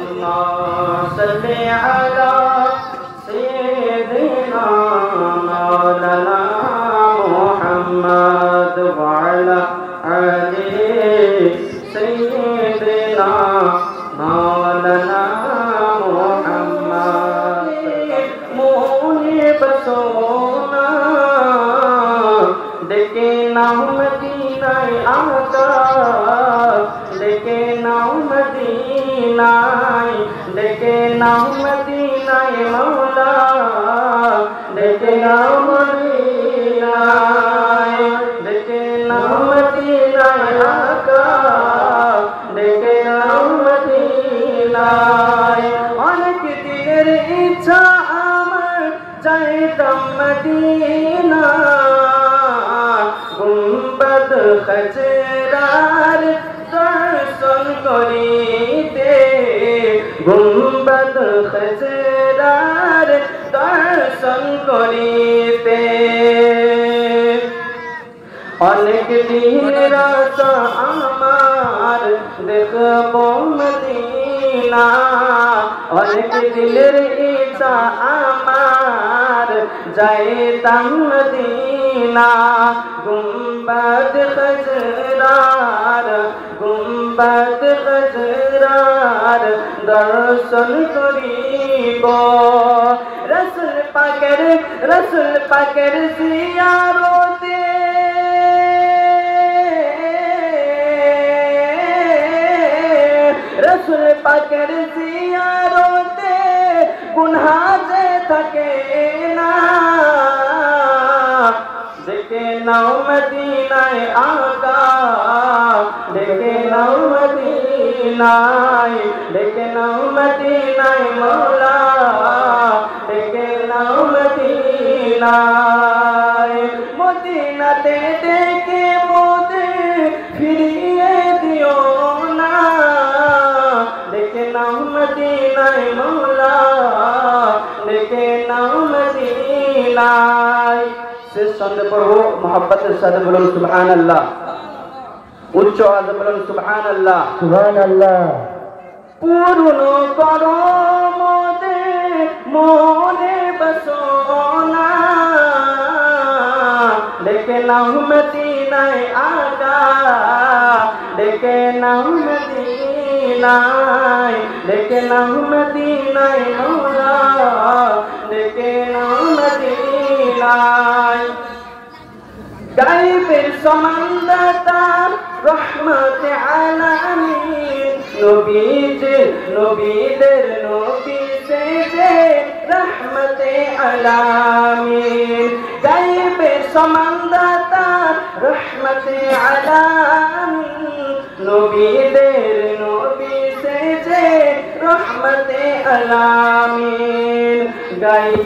اللهم صل على سيدنا مولانا محمد وعلى آل سيدنا مولانا محمد मोने बसोना देखे नाम मदीनाए आका देखे नाम मदीनाए देखे नाम मदीनाए मौला देखे नाम मदीनाए देखे नाम मदीनाए आका देखे नाम मदीनाए अनेक दिनेर इच्छा जाइताम मदीना गुम्बद खजरार दर्शन करिते गुम्बद खजरार दर्शन करिते अनेक दिन आशा आमार देखबो मदीना अनेक दिनेर इच्छा आमार जाइताम मदीना गुम्बद खजरार दर्शन करिब रसूल पाकेर जियारते रसूल पाकेर जियारते गुनाह जे থাকে না देखे नाओ मदीनाए आका देखे नाओ मदीनाए देखे नाओ मदीनाए मौला देखे नाओ मदीनाए मदीनाते देखे मोदे फिरिए दियो ना देखे नाओ मदीनाए मौला देखे नाओ मदीनाए শেষ ছন্দে পড়ব মোহাব্বতের সাথে বলুন সুবহানাল্লাহ উচ্চ আওয়াজে বলুন সুবহানাল্লাহ সুবহানাল্লাহ পুরনো করো মনে বসোনা দেখে নাও মদিনায় আকা দেখে নাও মদিনায় দেখে নাও মদিনায় মৌলা দেখে নাও মদিনায় গায়েবের সমানদাতা রহমতে আলামিন নবীদের নবী সে রহমতে আলামিন গায়েবের সমানদাতা রহমতে আলামিন নবীদের নবী সে রহমতে আলামিন গায়ে